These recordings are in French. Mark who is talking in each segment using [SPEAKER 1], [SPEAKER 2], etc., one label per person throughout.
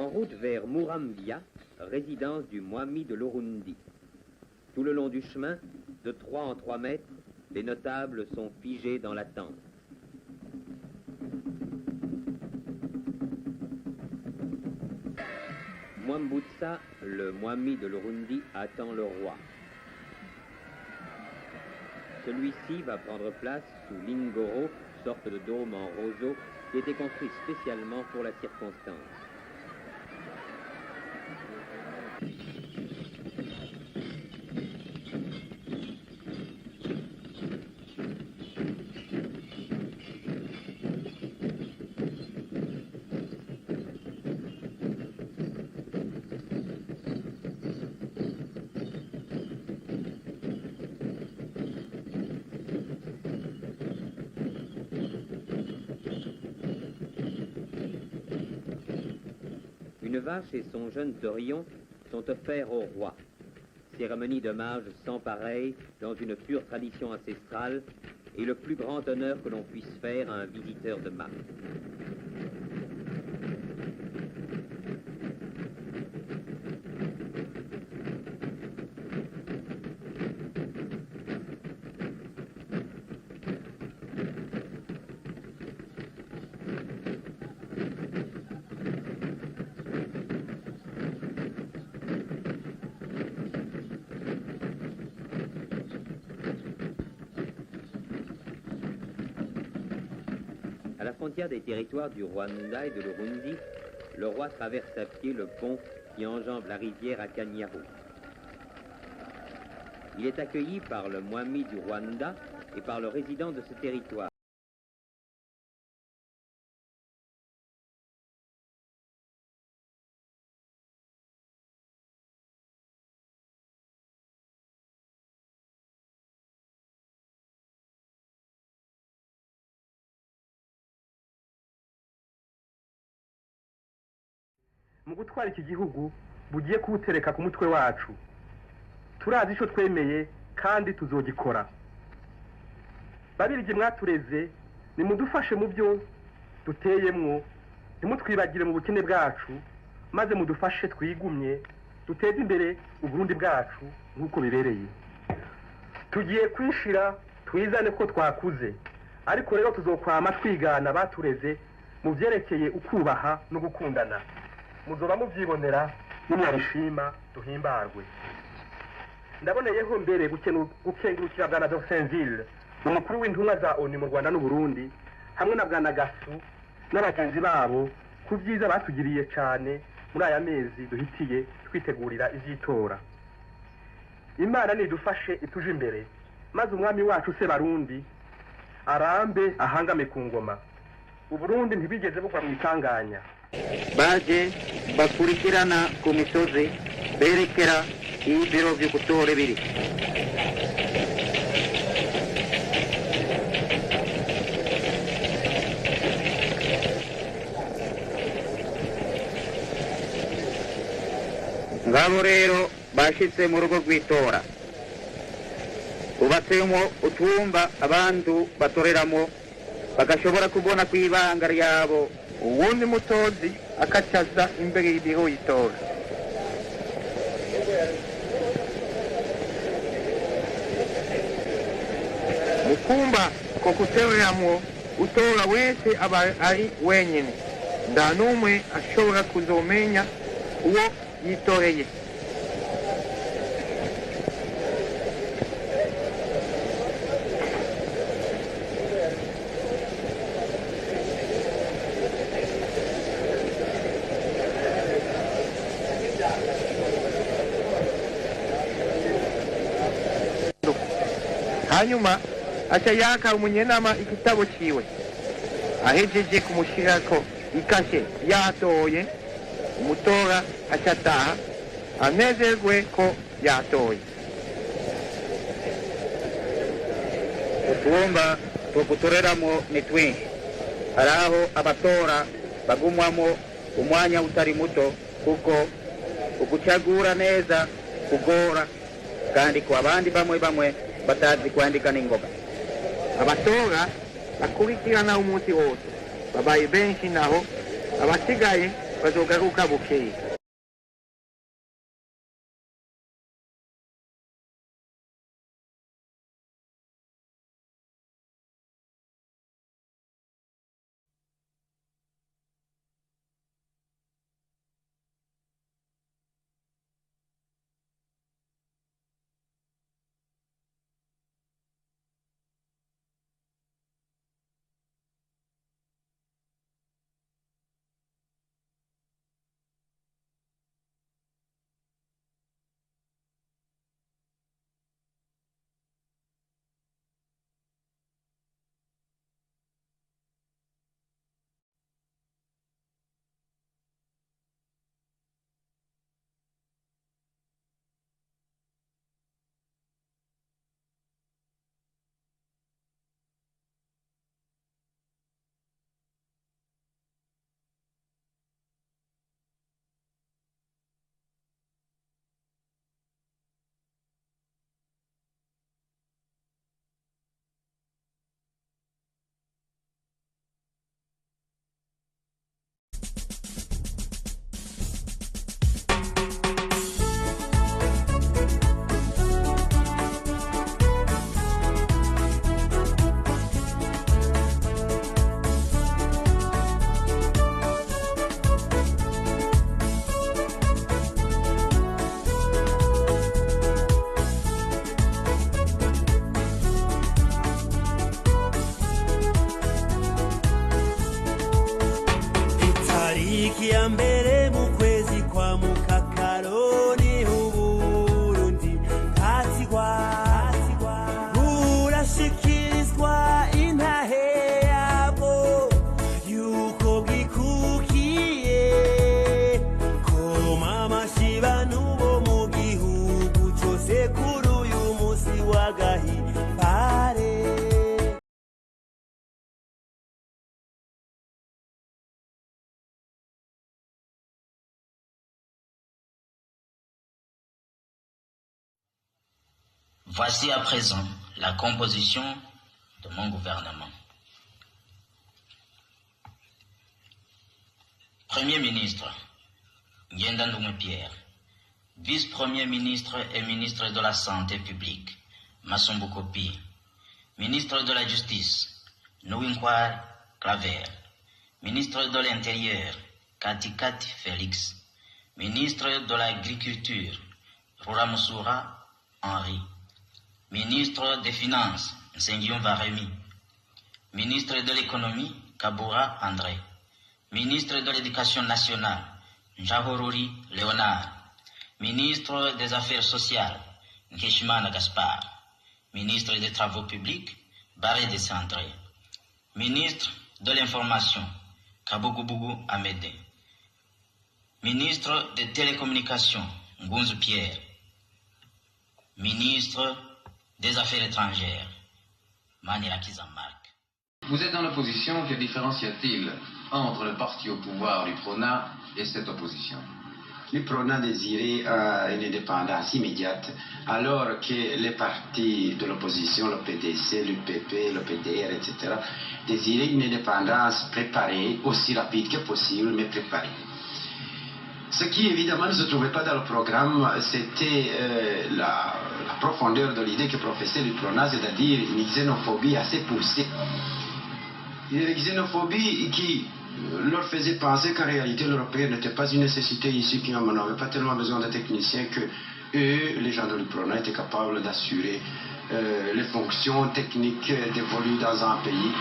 [SPEAKER 1] en route vers Murambia, résidence du Mwami de l'Urundi. Tout le long du chemin, de 3 en 3 mètres, les notables sont figés dans l'attente. Mwambutsa, le Mwami de l'Urundi, attend le roi. Celui-ci va prendre place sous l'Ingoro, sorte de dôme en roseau qui était construit spécialement pour la circonstance. Une vache et son jeune taurillon sont offerts au roi. Cérémonie d'hommage sans pareil dans une pure tradition ancestrale et le plus grand honneur que l'on puisse faire à un visiteur de marque. À la frontière des territoires du Rwanda et de l'Urundi, le roi traverse à pied le pont qui enjambe la rivière Akanyaru. Il est accueilli par le Mwami du Rwanda et par le résident de ce territoire.
[SPEAKER 2] mu gutwara iki gihugu bugiye kuwutereka ku mutwe wacu turazi icyo twemeye kandi tuzogikora. Babirigi mwatureze nimudufashe mu byo duteyemwo, ntimutwibagire mu bukene bwacu, maze mudufashe twigumye duteze imbere uburundi bwacu nk'uko bibereye. Tugiye kwishira twizane ko twakuze, ariko rero tuzokwama twigana batureze mu byerekeye ukubaha no gukundana. Muzoba muvyibonera nimwarishima duhimbarwe. Ndaboneyeho mbere gukengurukira bwana Dorsenville, umukuru w'intumwa za ONU mu Rwanda n'u Burundi, hamwe na bwana Gasu n'abagenzi babo ku byiza batugiriye cyane muri aya mezi duhitiye twitegurira ivy'itora. Imana nidufashe ituje imbere, maze umwami wacu se Barundi arambe ahangame ku ngoma. Uburundi ntibigeze bugwa mu itanganya.
[SPEAKER 3] Baje bakurikirana ku misozi berekera ibiro byo gutora biri. Ngabo rero bashitse mu rugo rw'itora, ubatsemo utwumba abantu batoreramo bagashobora kubona ku ibanga ryabo. Uwundi mutozi akacaza imbere y'ibiro y'itora. Mukumba ko kutereramo utora wese aba ari wenyine, nda n'umwe ashobora kuzomenya uwo yitoreye. Hanyuma acha yaka umunyenama igitabo ciwe, ahejeje kumushirako ikashe yatoye, umutora achataha anezerwe ko yatoye. Utwumba two gutoreramo ni twinshi, haraho abatora bagumwamo umwanya utari muto kuko ukucagura neza kugora, kandi ku abandi bamwe batazi kwandika n'ingoga. Abatora bakurikirana umunsi wose, babaye benshi naho abasigaye bazogaruka bukeye.
[SPEAKER 4] Mbere mu kwezi kwa mukakaroni Uburundi hatigwa burashikirizwa intahe yabwo yuko bwikukiye koma amashiba n'ubo mu gihugu cose kuri uyu musi w'agahimbare.
[SPEAKER 5] Voici à présent la composition de mon gouvernement. Premier ministre, Ngendandoume Pierre. Vice-premier ministre et ministre de la Santé publique, Massombo Kopi. Ministre de la Justice, Nouinkwar Claver. Ministre de l'Intérieur, Katikati Félix. Ministre de l'Agriculture, Ruramusura Henri. Ministre des Finances, Nsengion Varemi. Ministre de l'Économie, Kaboura André. Ministre de l'Éducation nationale, Njahoruri Léonard. Ministre des Affaires sociales, Nkeshimana Gaspard. Ministre des Travaux publics, Barré Descendré. Ministre de l'Information, Kabougoubougou Amédé. Ministre des Télécommunications, Ngunzu Pierre. Ministre des Affaires étrangères, Manira Kizamark.
[SPEAKER 6] Vous êtes dans l'opposition, que différence y a-t-il entre le parti au pouvoir, l'UPRONA, et cette opposition?
[SPEAKER 7] L'UPRONA désirait une indépendance immédiate, alors que les partis de l'opposition, le PDC, l'UPP, le PDR, etc., désiraient une indépendance préparée, aussi rapide que possible, mais préparée. Ce qui évidemment ne se trouvait pas dans le programme, c'était la profondeur de l'idée que professait l'UPRONA, c'est-à-dire une xénophobie assez poussée. Une xénophobie qui leur faisait penser qu'en réalité l'européen n'était pas une nécessité ici, qu'on n'avait pas tellement besoin de techniciens, que eux, les gens de l'UPRONA, étaient capables d'assurer les fonctions techniques dévolues dans un pays.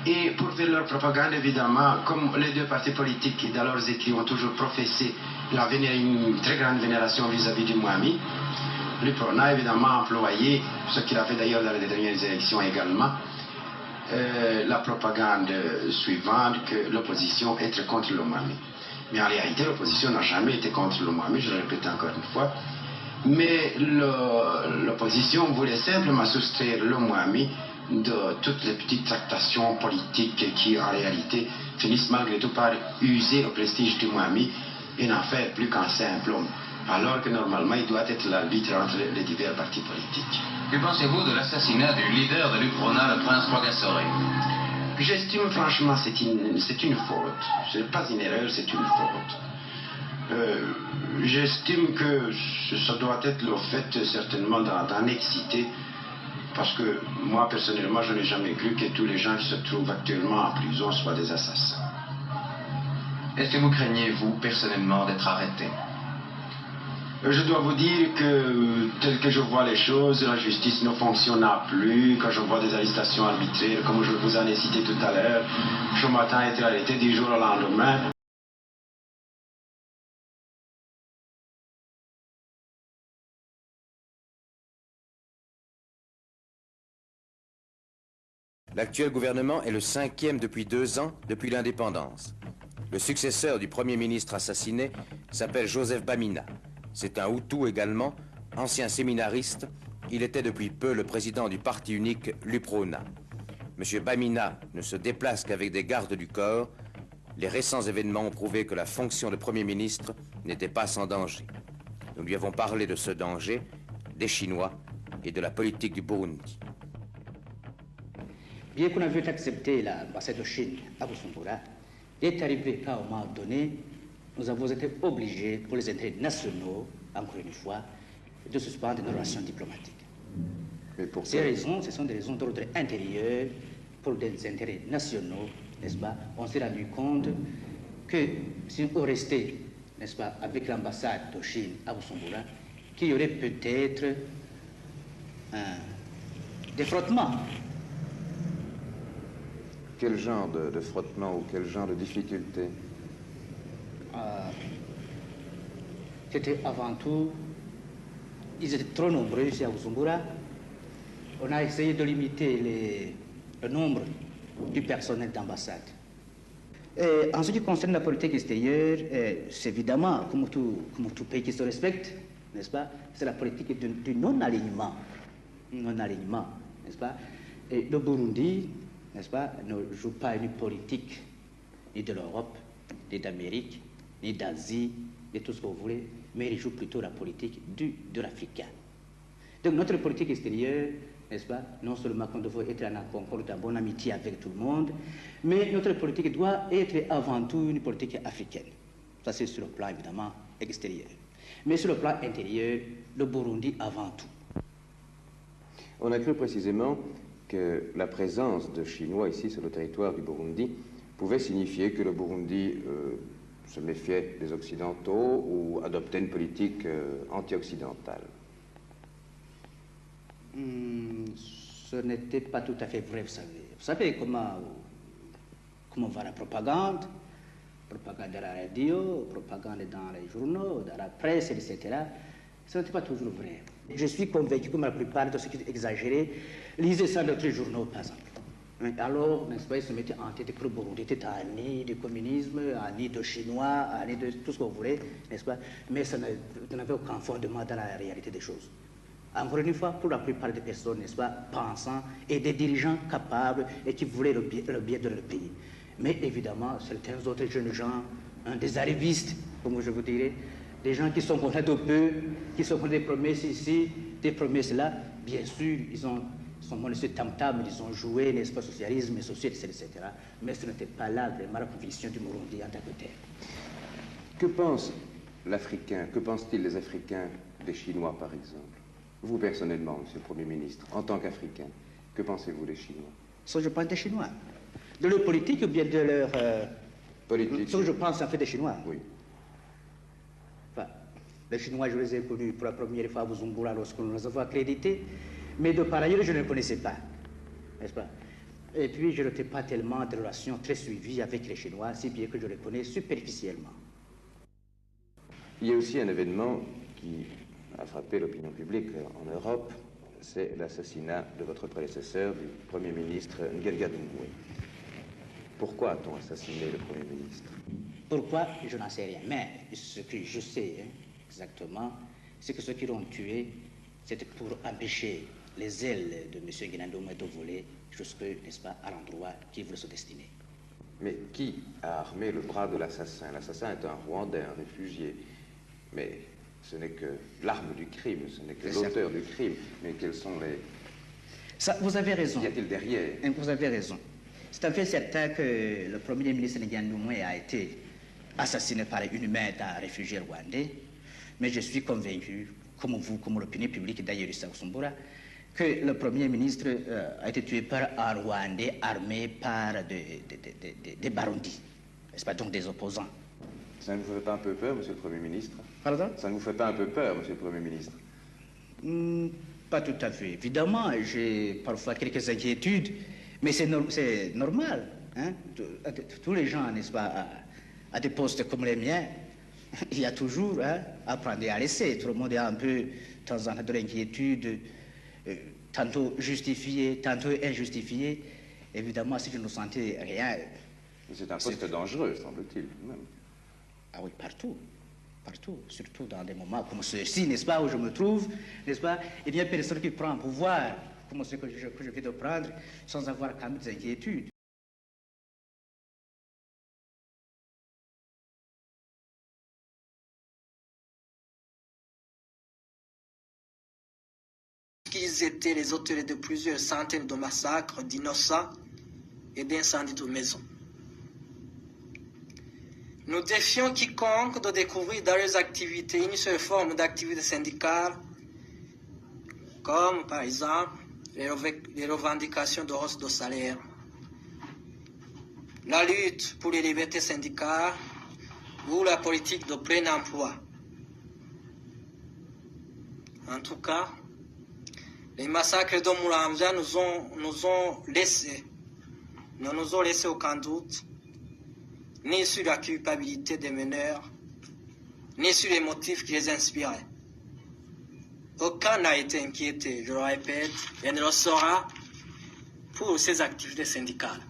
[SPEAKER 7] Et pour faire leur propagande, évidemment, comme les deux partis politiques dans leurs écrits ont toujours professé une très grande vénération vis-à-vis du Mouami, l'UPRONA évidemment employé, ce qu'il a fait d'ailleurs dans les dernières élections également, la propagande suivante que l'opposition est contre le Mouami. Mais en réalité, l'opposition n'a jamais été contre le Mouami, je le répète encore une fois. Mais l'opposition voulait simplement soustraire le Mouami de toutes les petites tractations politiques qui, en réalité, finissent malgré tout par user au prestige du Mouami et n'en faire plus qu'un simple homme, alors que normalement il doit être l'arbitre entre les divers partis politiques.
[SPEAKER 6] Que pensez-vous de l'assassinat du leader de l'UPRONA, le prince Rwagasore?
[SPEAKER 7] J'estime franchement c'est une faute. Ce n'est pas une erreur, c'est une faute. J'estime que ça doit être le fait certainement d'en exciter, parce que moi personnellement je n'ai jamais cru que tous les gens qui se trouvent actuellement en prison soient des assassins.
[SPEAKER 6] Est-ce que vous craignez, vous, personnellement, d'être arrêté?
[SPEAKER 7] Je dois vous dire que, tel que je vois les choses, la justice ne fonctionnera plus. Quand je vois des arrestations arbitraires, comme je vous en ai cité tout à l'heure, je m'attends à être arrêté du jour au lendemain.
[SPEAKER 8] L'actuel gouvernement est le 5e depuis 2 ans, depuis l'indépendance. Le successeur du Premier ministre assassiné s'appelle Joseph Bamina. C'est un Hutu également, ancien séminariste. Il était depuis peu le président du parti unique l'UPRONA. M. Bamina ne se déplace qu'avec des gardes du corps. Les récents événements ont prouvé que la fonction de Premier ministre n'était pas sans danger. Nous lui avons parlé de ce danger, des Chinois et de la politique du Burundi.
[SPEAKER 9] Bien qu'on ait vu accepter l'ambassade de Chine à Bujumbura, il est arrivé qu'à un moment donné, nous avons été obligés, pour les intérêts nationaux, encore une fois, de suspendre nos relations diplomatiques.
[SPEAKER 8] Mais pourquoi?
[SPEAKER 9] Ces raisons, ce sont des raisons d'ordre intérieur, pour des intérêts nationaux, n'est-ce pas? On s'est rendu compte que si on restait, n'est-ce pas, avec l'ambassade de Chine à Bujumbura, qu'il y aurait peut-être des frottements.
[SPEAKER 8] Quel genre de frottement ou quel genre de difficulté?
[SPEAKER 9] C'était avant tout, ils étaient trop nombreux ici à Bujumbura. On a essayé de limiter le nombre du personnel d'ambassade. En ce qui concerne la politique extérieure, c'est évidemment, comme tout pays qui se respecte, n'est-ce pas, c'est la politique du non-alignement. Non-alignement, n'est-ce pas? Et le Burundi, n'est-ce pas, ne joue pas une politique ni de l'Europe, ni d'Amérique, ni d'Asie, ni tout ce que vous voulez, mais il joue plutôt la politique de l'Africain. Donc notre politique extérieure, n'est-ce pas, non seulement qu'on doit être en concorde, en bonne amitié avec tout le monde, mais notre politique doit être avant tout une politique africaine. Ça c'est sur le plan évidemment extérieur. Mais sur le plan intérieur, le Burundi avant tout.
[SPEAKER 8] On a cru précisément que la présence de Chinois ici sur le territoire du Burundi pouvait signifier que le Burundi se méfiait des Occidentaux ou adoptait une politique anti-occidentale.
[SPEAKER 9] Ce n'était pas tout à fait vrai, vous savez. Vous savez comment va la propagande? Propagande à la radio, propagande dans les journaux, dans la presse, etc. Ce n'était pas toujours vrai. Je suis convaincu que la plupart de ceux qui exagéraient lisaient ça dans les journaux, par exemple. Alors, n'est-ce pas, ils se mettaient en tête que le Burundi était ni du communisme, ni de chinois, ni de tout ce que vous voulez, n'est-ce pas? Mais ça n'avait aucun fondement dans la réalité des choses. Encore une fois, pour la plupart des personnes, n'est-ce pas, pensants et des dirigeants capables et qui voulaient le bien de leur pays. Mais évidemment, certains autres jeunes gens, des arrivistes, comme je vous dirais, des gens qui sont contents de peu, qui sont contents des promesses ici, des promesses là, bien sûr, ils sont montés sur tam-tam, ils ont joué, n'est-ce pas, socialisme, société, etc. Mais ce n'était pas là vraiment la conviction du Burundi en tant que tel.
[SPEAKER 8] Que pense l'Africain, que pensent-ils les Africains des Chinois, par exemple? Vous, personnellement, Monsieur le Premier ministre, en tant qu'Africain, que pensez-vous des Chinois?
[SPEAKER 9] Ce que je pense des Chinois. De leur politique ou bien de leur...
[SPEAKER 8] politique.
[SPEAKER 9] Ce que je pense en fait des Chinois.
[SPEAKER 8] Oui.
[SPEAKER 9] Enfin, les Chinois, je les ai connus pour la première fois à Bujumbura lorsque nous les avons accrédités, mais de par ailleurs, je ne les connaissais pas, n'est-ce pas? Et puis, je n'étais pas tellement de relations très suivies avec les Chinois, si bien que je les connais superficiellement.
[SPEAKER 8] Il y a aussi un événement qui a frappé l'opinion publique en Europe, c'est l'assassinat de votre prédécesseur, du Premier ministre Nguyen Dungwe. Pourquoi a-t-on assassiné le Premier ministre? Pourquoi?
[SPEAKER 9] Je n'en sais rien. Mais ce que je sais exactement, c'est que ceux qui l'ont tué, c'était pour empêcher les ailes de M. Nguyen Dungwe de voler jusque, n'est-ce pas, à l'endroit qui voulait se destiner.
[SPEAKER 8] Mais qui a armé le bras de l'assassin? L'assassin est un Rwandais, un réfugié. Mais ce n'est que l'arme du crime, ce n'est que l'auteur du crime. Mais quels sont les...
[SPEAKER 9] Ça, vous avez raison.
[SPEAKER 8] Qu'y a-t-il derrière?
[SPEAKER 9] Vous avez raison. C'est un fait certain que le premier ministre Nguyen Doumbouya a été assassiné par une main d'un réfugié rwandais, mais je suis convaincu, comme vous, comme l'opinion publique d'ailleurs ici à Bujumbura, que le Premier ministre a été tué par un Rwandais armé par des Barundis, n'est-ce pas, donc des opposants.
[SPEAKER 10] Ça ne vous fait pas un peu peur, monsieur le Premier ministre?
[SPEAKER 9] Pardon?
[SPEAKER 10] Ça ne vous fait pas un peu peur, monsieur le Premier ministre?
[SPEAKER 9] Pas tout à fait. Évidemment, j'ai parfois quelques inquiétudes, mais c'est normal. Hein? Tous les gens, n'est-ce pas, à des postes comme les miens, il y a toujours à prendre et à laisser. Tout le monde a un peu, de temps en temps, de l'inquiétude, tantôt justifiée, tantôt injustifiée. Évidemment, si je ne sentais rien...
[SPEAKER 10] C'est un poste dangereux, semble-t-il, même.
[SPEAKER 9] Ah oui, partout. Partout, surtout dans des moments comme ceux-ci, n'est-ce pas, où je me trouve, n'est-ce pas? Il y a personne qui prend un pouvoir, comme ce que je viens de prendre, sans avoir quand même des inquiétudes.
[SPEAKER 11] Qu'ils étaient les auteurs de plusieurs centaines de massacres d'innocents et d'incendies de maisons. Nous défions quiconque de découvrir dans leurs activités une seule forme d'activité syndicale, comme par exemple les revendications de hausse de salaire, la lutte pour les libertés syndicales ou la politique de plein emploi. En tout cas, les massacres de Muramvya ne nous ont laissé aucun doute, ni sur la culpabilité des meneurs, ni sur les motifs qui les inspiraient. Aucun n'a été inquiété, je le répète, et ne le sera pour ces activités syndicales.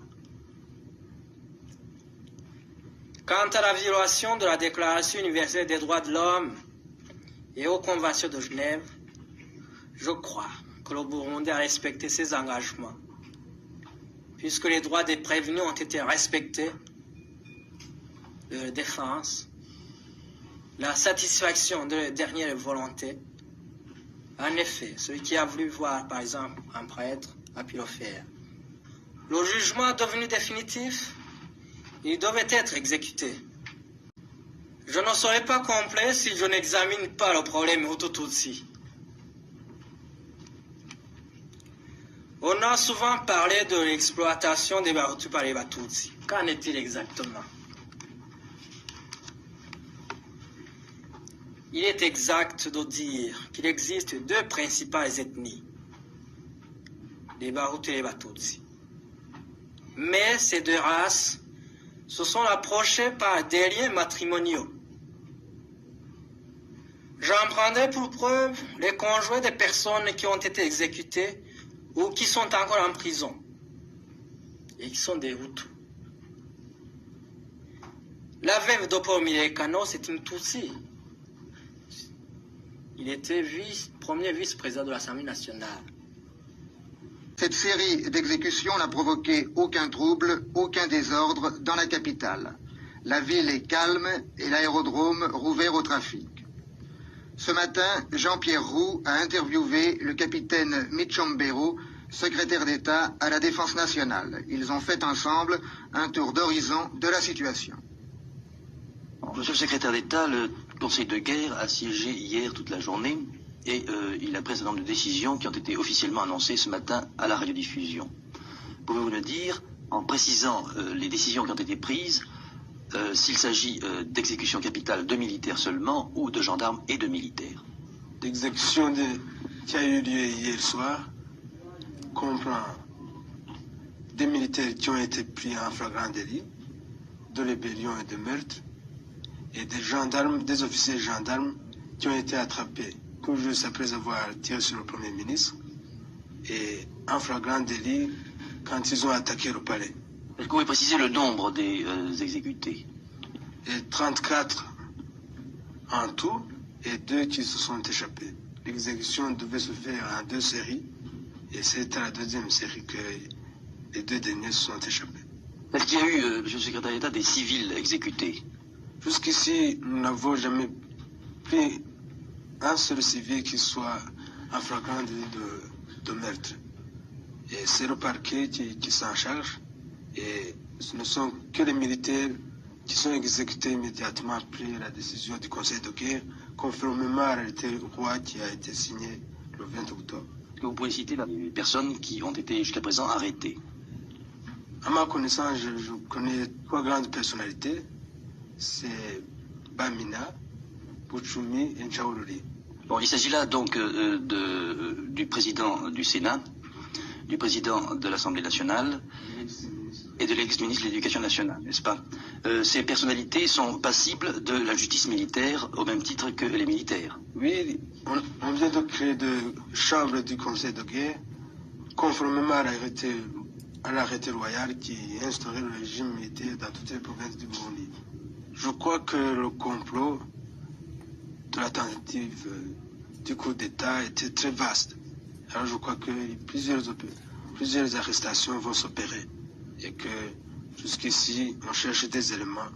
[SPEAKER 11] Quant à la violation de la Déclaration universelle des droits de l'homme et aux conventions de Genève, je crois que le Burundi a respecté ses engagements, puisque les droits des prévenus ont été respectés, leur défense, la satisfaction de leur dernière volonté. En effet, celui qui a voulu voir, par exemple, un prêtre a pu le faire. Le jugement est devenu définitif, il devait être exécuté. Je ne serai pas complet si je n'examine pas le problème Hutu-Tutsi. On a souvent parlé de l'exploitation des Bahutu par les Batutsi. Qu'en est-il exactement? Il est exact de dire qu'il existe deux principales ethnies, les Bahutu et les Batutsi. Mais ces deux races se sont approchées par des liens matrimoniaux. J'en prendrai pour preuve les conjoints des personnes qui ont été exécutées ou qui sont encore en prison et qui sont des Hutus. La veuve de Paul Milekano, c'est une Tutsi. Il était premier vice-président de l'Assemblée nationale.
[SPEAKER 12] Cette série d'exécutions n'a provoqué aucun trouble, aucun désordre dans la capitale. La ville est calme et l'aérodrome rouvert au trafic. Ce matin, Jean-Pierre Roux a interviewé le capitaine Michombero, secrétaire d'État à la Défense nationale. Ils ont fait ensemble un tour d'horizon de la situation.
[SPEAKER 13] Monsieur le secrétaire d'État, le Conseil de guerre a siégé hier toute la journée et il a pris un certain nombre de décisions qui ont été officiellement annoncées ce matin à la radiodiffusion. Pouvez-vous nous dire, en précisant les décisions qui ont été prises, s'il s'agit d'exécution capitale de militaires seulement ou de gendarmes et de militaires?
[SPEAKER 14] L'exécution qui a eu lieu hier soir comprend des militaires qui ont été pris en flagrant délit, de rébellion et de meurtre, et des gendarmes, des officiers gendarmes qui ont été attrapés peu juste après avoir tiré sur le Premier ministre et en flagrant délit quand ils ont attaqué le palais.
[SPEAKER 13] Est-ce que vous pouvez préciser le nombre des exécutés?
[SPEAKER 14] Et 34 en tout et 2 qui se sont échappés. L'exécution devait se faire en 2 séries et c'est à la 2e série que les 2 derniers se sont échappés.
[SPEAKER 13] Est-ce qu'il y a eu, monsieur le secrétaire d'État, des civils exécutés?
[SPEAKER 14] Jusqu'ici, nous n'avons jamais pris un seul civil qui soit en flagrant délit de meurtre. Et c'est le parquet qui s'en charge. Et ce ne sont que les militaires qui sont exécutés immédiatement après la décision du Conseil de guerre, conformément à l'arrêté roi qui a été signé le 20 octobre.
[SPEAKER 13] Est-ce que vous pouvez citer les personnes qui ont été jusqu'à présent arrêtées?
[SPEAKER 14] À ma connaissance, je connais 3 grandes personnalités. C'est Bamina, Bouchoumi et Nchaouloli.
[SPEAKER 13] Bon, il s'agit là donc du président du Sénat, du président de l'Assemblée nationale et de l'ex-ministre de l'Éducation nationale, n'est-ce pas? Ces personnalités sont passibles de la justice militaire au même titre que les militaires.
[SPEAKER 14] Oui, on vient de créer de chambres du Conseil de guerre, conformément à l'arrêté royal qui instaurait le régime militaire dans toutes les provinces du Burundi. Je crois que le complot de la tentative du coup d'État était très vaste. Alors je crois que plusieurs arrestations vont s'opérer et que jusqu'ici on cherche des éléments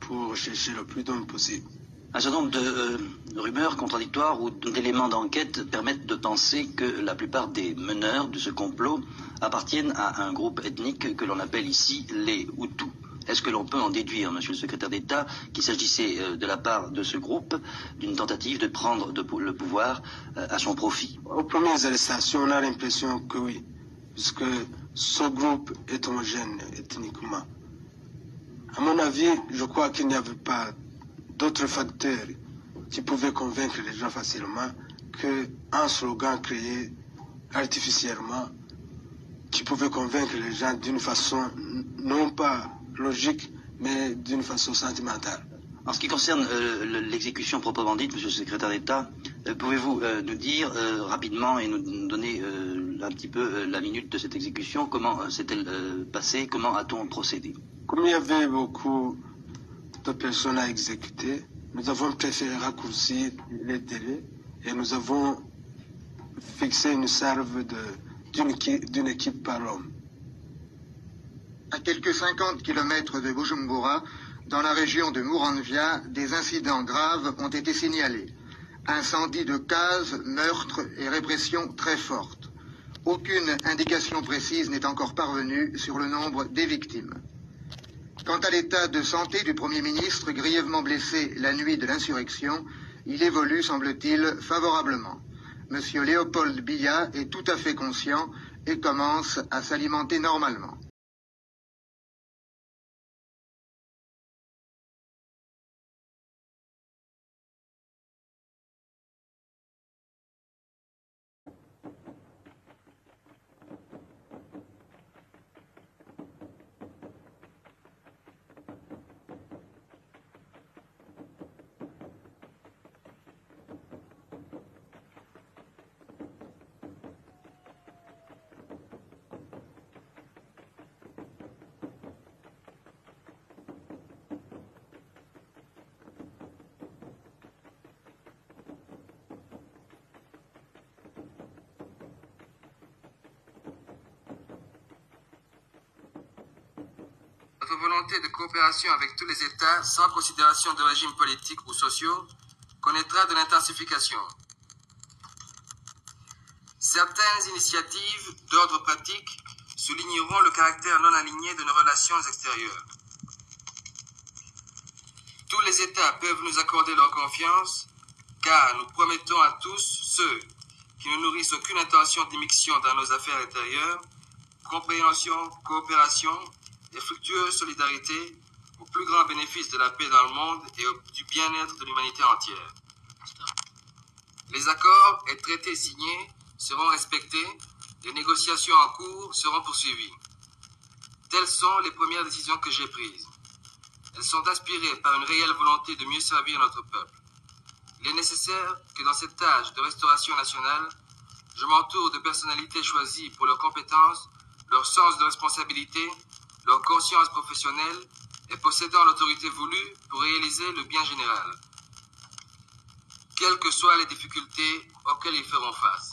[SPEAKER 14] pour rechercher le plus d'hommes possible.
[SPEAKER 13] Un certain nombre de rumeurs contradictoires ou d'éléments d'enquête permettent de penser que la plupart des meneurs de ce complot appartiennent à un groupe ethnique que l'on appelle ici les Hutus. Est-ce que l'on peut en déduire, monsieur le secrétaire d'État, qu'il s'agissait de la part de ce groupe d'une tentative de prendre le pouvoir à son profit?
[SPEAKER 14] Aux premières arrestations, on a l'impression que oui, puisque ce groupe est homogène ethniquement. À mon avis, je crois qu'il n'y avait pas d'autres facteurs qui pouvaient convaincre les gens facilement qu'un slogan créé artificiellement qui pouvait convaincre les gens d'une façon non pas logique, mais d'une façon sentimentale.
[SPEAKER 13] En ce qui concerne l'exécution proprement dite, monsieur le secrétaire d'État, pouvez-vous nous dire rapidement et nous donner un petit peu la minute de cette exécution? Comment s'est-elle passée? Comment a-t-on procédé?
[SPEAKER 14] Comme il y avait beaucoup de personnes à exécuter, nous avons préféré raccourcir les délais et nous avons fixé une salve d'une équipe par homme.
[SPEAKER 12] À quelques 50 km de Bujumbura, dans la région de Muramvya, des incidents graves ont été signalés. Incendie de cases, meurtres et répression très forte. Aucune indication précise n'est encore parvenue sur le nombre des victimes. Quant à l'état de santé du Premier ministre, grièvement blessé la nuit de l'insurrection, il évolue, semble-t-il, favorablement. Monsieur Léopold Biya est tout à fait conscient et commence à s'alimenter normalement.
[SPEAKER 15] Notre volonté de coopération avec tous les États, sans considération de régimes politiques ou sociaux, connaîtra de l'intensification. Certaines initiatives d'ordre pratique souligneront le caractère non aligné de nos relations extérieures. Tous les États peuvent nous accorder leur confiance, car nous promettons à tous ceux qui ne nourrissent aucune intention d'immixtion dans nos affaires intérieures, compréhension, coopération et fructueuse solidarité au plus grand bénéfice de la paix dans le monde et du bien-être de l'humanité entière. Les accords et traités signés seront respectés, les négociations en cours seront poursuivies. Telles sont les premières décisions que j'ai prises. Elles sont inspirées par une réelle volonté de mieux servir notre peuple. Il est nécessaire que dans cette tâche de restauration nationale, je m'entoure de personnalités choisies pour leurs compétences, leur sens de responsabilité, leur conscience professionnelle et possédant l'autorité voulue pour réaliser le bien général, quelles que soient les difficultés auxquelles ils feront face.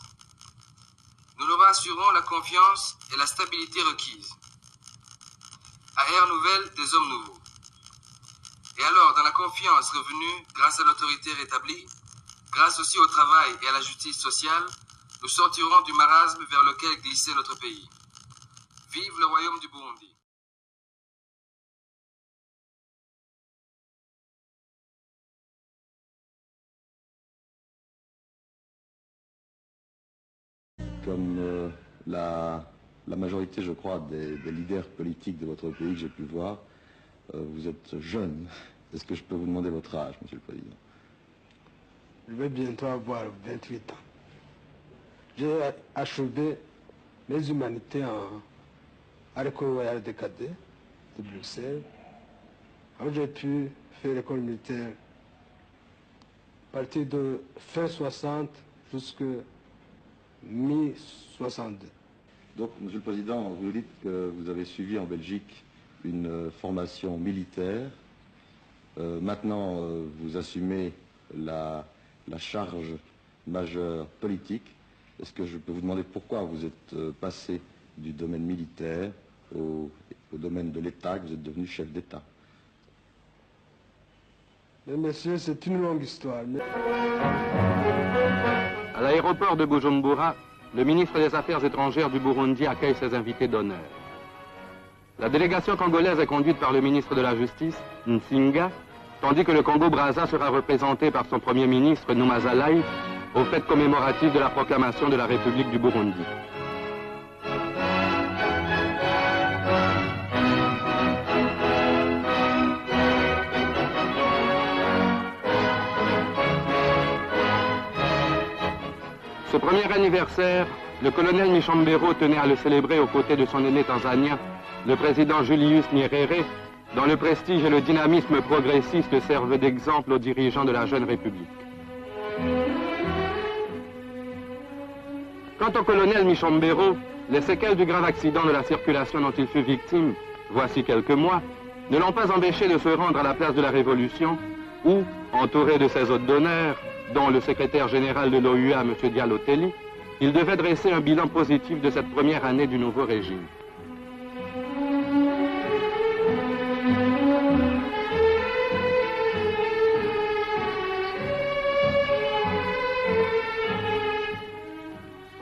[SPEAKER 15] Nous leur assurons la confiance et la stabilité requises. À ère nouvelle, des hommes nouveaux. Et alors, dans la confiance revenue grâce à l'autorité rétablie, grâce aussi au travail et à la justice sociale, nous sortirons du marasme vers lequel glissait notre pays. Vive le royaume du Burundi.
[SPEAKER 16] comme la majorité, je crois, des leaders politiques de votre pays que j'ai pu voir, vous êtes jeune. Est-ce que je peux vous demander votre âge, Monsieur le Président?
[SPEAKER 14] Je vais bientôt avoir 28 ans. J'ai achevé mes humanités à l'école royale des cadets de Bruxelles. Alors j'ai pu faire l'école militaire à partir de fin 60 jusqu'à mi-62.
[SPEAKER 16] Donc, Monsieur le Président, vous dites que vous avez suivi en Belgique une formation militaire. Maintenant, vous assumez la charge majeure politique. Est-ce que je peux vous demander pourquoi vous êtes passé du domaine militaire au domaine de l'État, que vous êtes devenu chef d'État?
[SPEAKER 14] Mais monsieur, c'est une longue histoire.
[SPEAKER 17] À l'aéroport de Bujumbura, le ministre des Affaires étrangères du Burundi accueille ses invités d'honneur. La délégation congolaise est conduite par le ministre de la Justice, Nsinga, tandis que le Congo-Brazza sera représenté par son premier ministre, Numazalai, aux fêtes commémoratives de la proclamation de la République du Burundi. Ce premier anniversaire, le colonel Michambero tenait à le célébrer aux côtés de son aîné tanzanien, le président Julius Nyerere, dont le prestige et le dynamisme progressiste servent d'exemple aux dirigeants de la jeune République. Quant au colonel Michambero, les séquelles du grave accident de la circulation dont il fut victime, voici quelques mois, ne l'ont pas empêché de se rendre à la place de la Révolution, où, entouré de ses hôtes d'honneur, dont le secrétaire général de l'OUA, M. Diallo Telli, il devait dresser un bilan positif de cette première année du nouveau régime.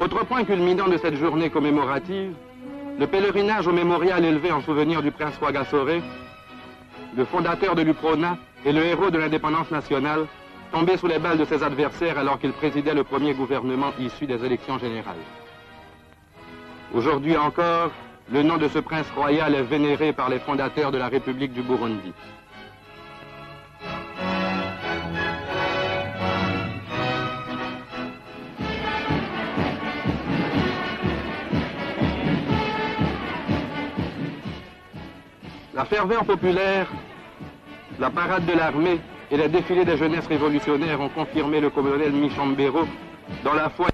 [SPEAKER 17] Autre point culminant de cette journée commémorative, le pèlerinage au mémorial élevé en souvenir du prince Rwagasore, le fondateur de l'UPRONA et le héros de l'indépendance nationale, tombé sous les balles de ses adversaires alors qu'il présidait le premier gouvernement issu des élections générales. Aujourd'hui encore, le nom de ce prince royal est vénéré par les fondateurs de la République du Burundi. La ferveur populaire, la parade de l'armée et les défilés des jeunesses révolutionnaires ont confirmé le colonel Michambero dans la foi.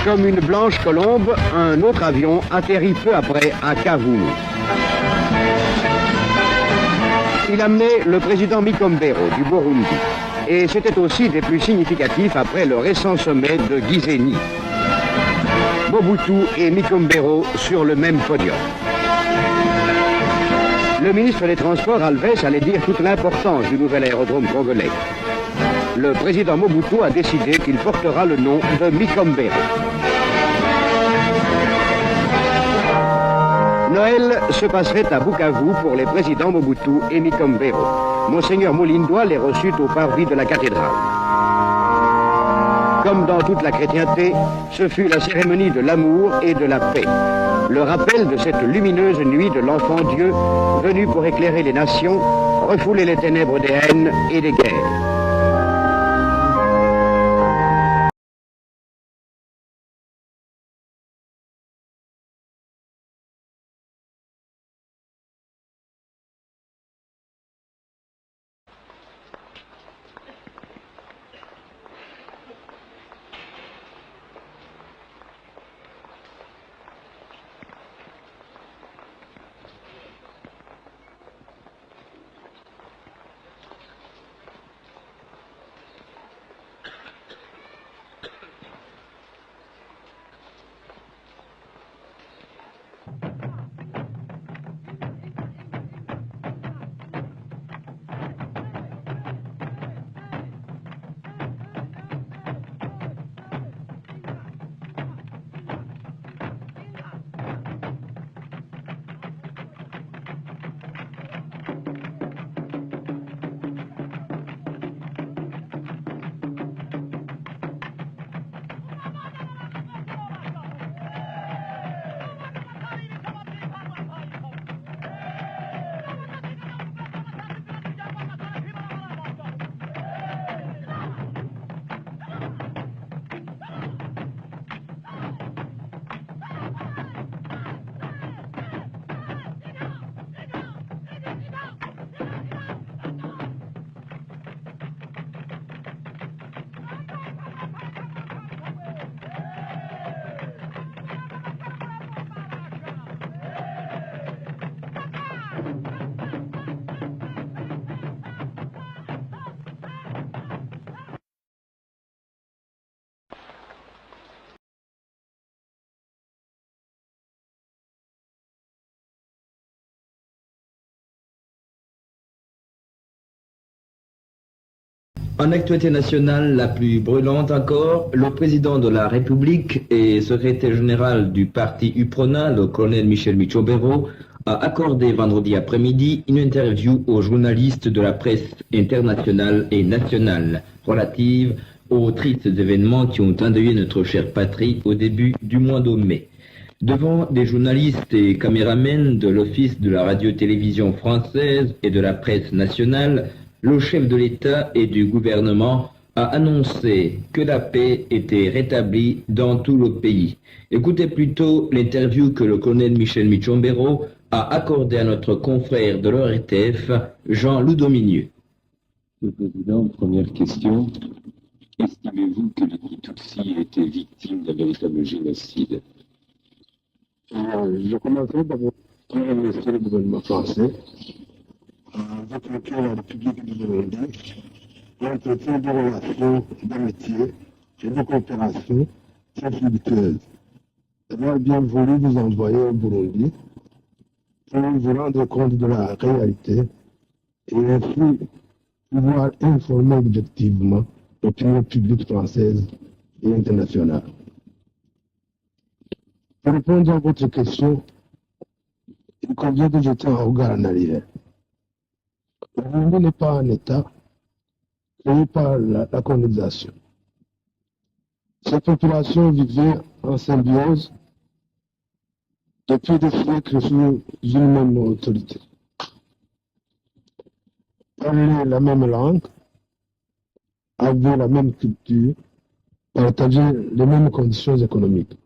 [SPEAKER 18] Comme une blanche colombe, un autre avion atterrit peu après à Kavumu. Il amenait le président Micombero du Burundi. Et c'était aussi des plus significatifs après le récent sommet de Gisenyi. Mobutu et Micombero sur le même podium. Le ministre des Transports, Alves, allait dire toute l'importance du nouvel aérodrome congolais. Le président Mobutu a décidé qu'il portera le nom de Micombero. Noël se passerait à Bukavu pour les présidents Mobutu et Micombero. Monseigneur Moulindwa les reçut au parvis de la cathédrale. Comme dans toute la chrétienté, ce fut la cérémonie de l'amour et de la paix. Le rappel de cette lumineuse nuit de l'enfant Dieu, venu pour éclairer les nations, refouler les ténèbres des haines et des guerres.
[SPEAKER 19] En actualité nationale la plus brûlante encore, le président de la République et secrétaire général du parti UPRONA, le colonel Michel Michombero, a accordé vendredi après-midi une interview aux journalistes de la presse internationale et nationale relative aux tristes événements qui ont endeuillé notre chère patrie au début du mois de mai. Devant des journalistes et caméramens de l'Office de la radio-télévision française et de la presse nationale, le chef de l'État et du gouvernement a annoncé que la paix était rétablie dans tout le pays. Écoutez plutôt l'interview que le colonel Michel Michombero a accordée à notre confrère de l'ORTF, Jean Loudominieux.
[SPEAKER 20] Monsieur le Président, première question. Estimez-vous que les Tutsis étaient victimes d'un véritable génocide?
[SPEAKER 14] Je commencerai par remercier le gouvernement français avec lequel la République du Burundi entretient des relations d'amitié et de coopération très fructueuses. Elle a bien voulu vous envoyer au Burundi pour vous rendre compte de la réalité et ainsi pouvoir informer objectivement l'opinion publique française et internationale. Pour répondre à votre question, il convient de jeter un regard en arrière. Le Burundi n'est pas un État créé par la colonisation. Cette population vivait en symbiose depuis des siècles sous une même autorité. Parlaient la même langue, avaient la même culture, partageaient les mêmes conditions économiques.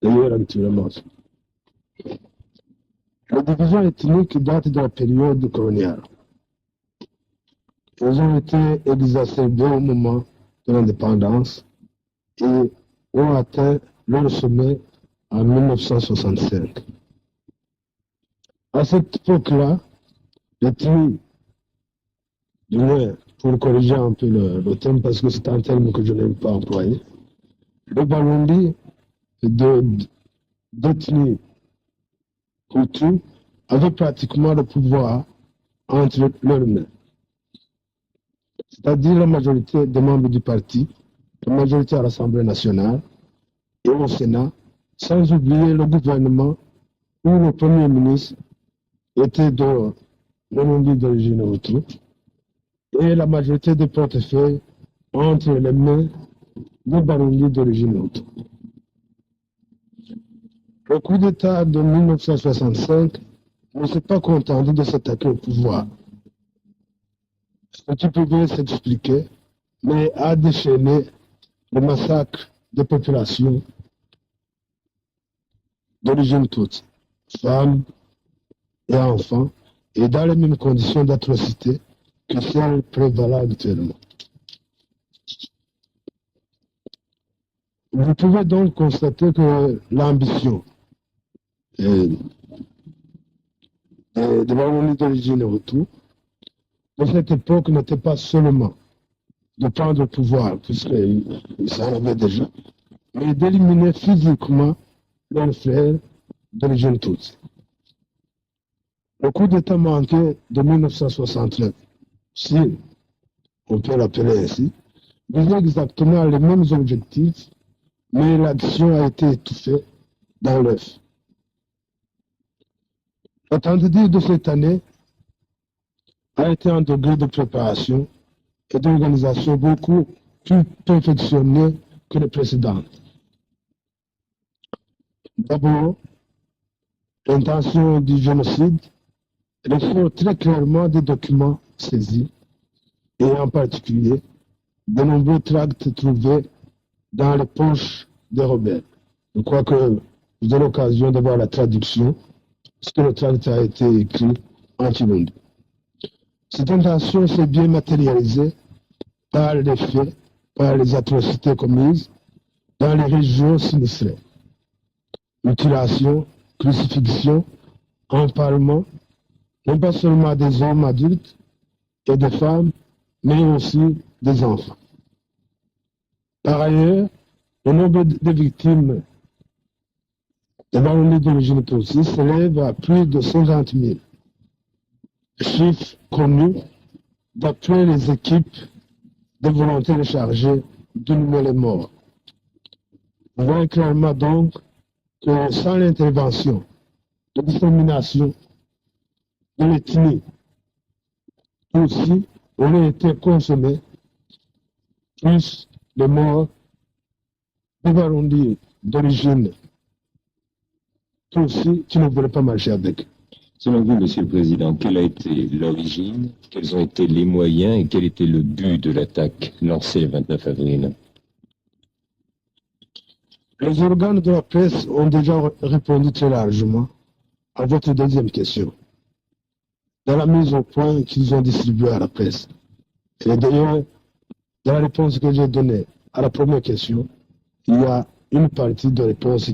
[SPEAKER 14] D'ailleurs, actuellement. La division ethnique date de la période coloniale. Elles ont été exacerbées au moment de l'indépendance et ont atteint leur sommet en 1965. À cette époque-là, les tribus, du moins pour corriger un peu le terme parce que c'est un terme que je n'aime pas employer, le Barundi d'ethnie Hutu avait pratiquement le pouvoir entre leurs mains. C'est-à-dire la majorité des membres du parti, la majorité à l'Assemblée nationale et au Sénat, sans oublier le gouvernement où le Premier ministre était de Burundi d'origine Hutu et la majorité des portefeuilles entre les mains de Barundi d'origine Hutu. Le coup d'État de 1965 ne s'est pas contenté de s'attaquer au pouvoir, ce qui pouvait s'expliquer, mais a déchaîné le massacre des populations d'origine toute, femmes et enfants, et dans les mêmes conditions d'atrocité que celles prévalant actuellement. Vous pouvez donc constater que l'ambition de Barundi d'origine Hutu de cette époque n'était pas seulement de prendre le pouvoir, puisqu'ils s'en avaient déjà, mais d'éliminer physiquement leurs frères d'origine Tutsi. Le coup d'État manqué de 1969, si on peut l'appeler ainsi, visait exactement les mêmes objectifs, mais l'action a été étouffée dans l'œuf. La tentative de cette année a été un degré de préparation et d'organisation beaucoup plus perfectionné que les précédentes. D'abord, l'intention du génocide ressort très clairement des documents saisis et en particulier de nombreux tracts trouvés dans les poches des rebelles. Je crois que vous avez l'occasion de voir la traduction, parce que le tract a été écrit en Kirundi. Cette intention s'est bien matérialisée par les faits, par les atrocités commises dans les régions sinistrées. Mutilation, crucifixion, empalement, non pas seulement des hommes adultes et des femmes, mais aussi des enfants. Par ailleurs, le nombre de victimes de Barundi d'origine Tutsi s'élève à plus de 50 000. Chiffre connu
[SPEAKER 21] d'après les équipes de volontaires chargées d'inhumer les morts. On voit clairement donc que sans l'intervention de discrimination de l'ethnie, aussi auraient été consommés plus les morts des Burundis d'origine, aussi qui ne voulaient pas marcher avec.
[SPEAKER 20] Selon vous, Monsieur le Président, quelle a été l'origine, quels ont été les moyens et quel était le but de l'attaque lancée le 29 avril?
[SPEAKER 21] Les organes de la presse ont déjà répondu très largement à votre deuxième question, dans la mise au point qu'ils ont distribuée à la presse. Et d'ailleurs, dans la réponse que j'ai donnée à la première question, il y a une partie de réponse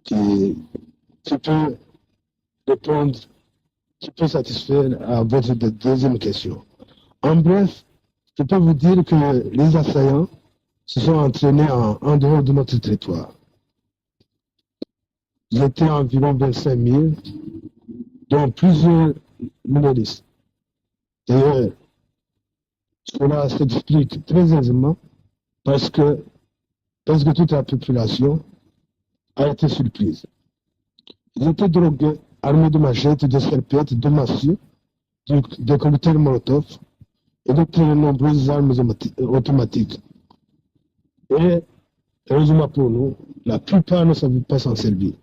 [SPEAKER 21] qui peut répondre, qui peut satisfaire à votre deuxième question. En bref, je peux vous dire que les assaillants se sont entraînés en dehors de notre territoire. Ils étaient environ 25 000, dont plusieurs minoristes. D'ailleurs, cela s'explique très aisément parce que toute la population a été surprise. Ils étaient drogués, armés de machettes, de serpillettes, de massieux, de cocktails Molotov et de très nombreuses armes automatiques. Et, heureusement pour nous, la plupart ne savaient pas s'en servir.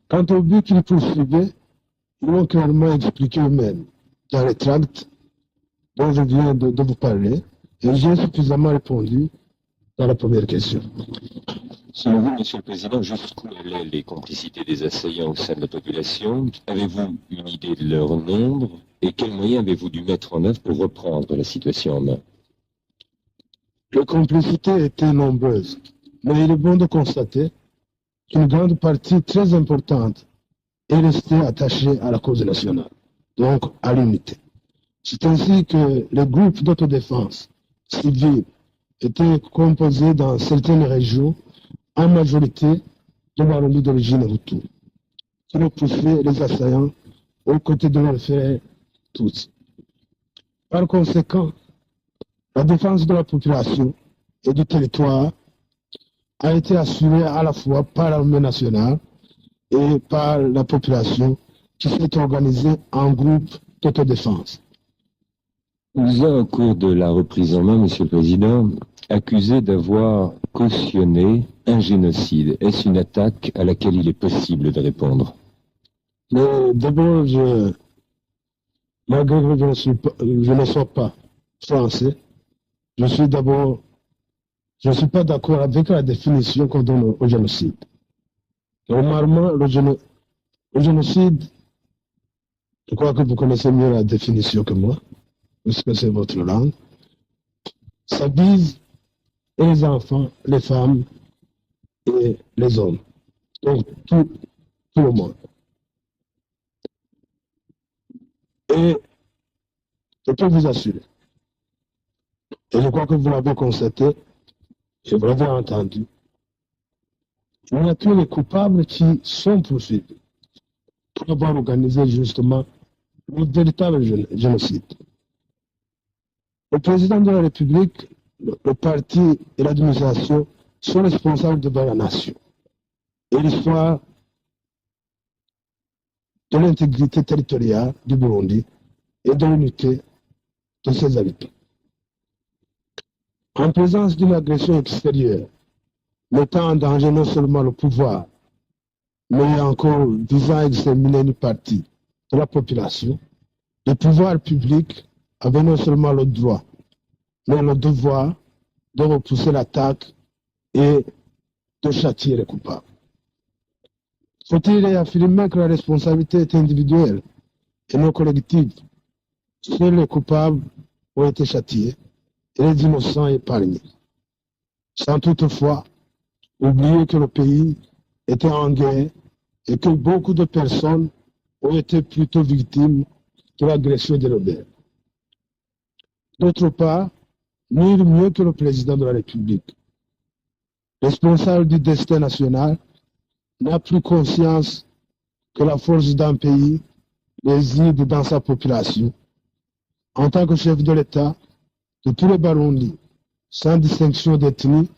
[SPEAKER 21] Quant au but qu'ils poursuivaient, ils l'ont clairement expliqué eux-mêmes dans les tracts dont je viens de vous parler, et j'ai suffisamment répondu dans la première question.
[SPEAKER 20] Selon vous, Monsieur le Président, jusqu'où allaient les complicités des assaillants au sein de la population? Avez-vous une idée de leur nombre? Et quels moyens avez-vous dû mettre en œuvre pour reprendre la situation en main?
[SPEAKER 21] Les complicités étaient nombreuses, mais il est bon de constater qu'une grande partie très importante est restée attachée à la cause nationale, donc à l'unité. C'est ainsi que les groupes d'autodéfense civile étaient composés dans certaines régions, en majorité de Barundi d'origine Hutu, qui repoussaient les assaillants aux côtés de leurs frères Tutsi. Par conséquent, la défense de la population et du territoire a été assurée à la fois par l'armée nationale et par la population qui s'est organisée en groupe d'autodéfense.
[SPEAKER 20] On vous a, au cours de la reprise en main, Monsieur le Président, accusé d'avoir cautionné un génocide. Est-ce une attaque à laquelle il est possible de répondre?
[SPEAKER 21] Mais d'abord, malgré que je ne sois pas français, je ne suis pas d'accord avec la définition qu'on donne au génocide. Normalement, le génocide, je crois que vous connaissez mieux la définition que moi, puisque c'est votre langue, ça vise les enfants, les femmes et les hommes. Donc, tout le monde. Et je peux vous assurer, et je crois que vous l'avez constaté, et vous l'avez entendu, il n'y a que les coupables qui sont poursuivis pour avoir organisé justement le véritable génocide. Le président de la République, le parti et l'administration sont responsables devant la nation et l'histoire de l'intégrité territoriale du Burundi et de l'unité de ses habitants. En présence d'une agression extérieure, mettant en danger non seulement le pouvoir, mais encore visant à exterminer une partie de la population, les pouvoirs publics avaient non seulement le droit, mais le devoir de repousser l'attaque et de châtier les coupables. Faut-il affirmer que la responsabilité est individuelle et non collective? Seuls les coupables ont été châtiés et les innocents épargnés, sans toutefois oublier que le pays était en guerre et que beaucoup de personnes ont été plutôt victimes de l'agression des rebelles. D'autre part, nul mieux que le président de la République, responsable du destin national, n'a plus conscience que la force d'un pays les idées dans sa population. En tant que chef de l'État de tous les Barundi, sans distinction d'ethnie,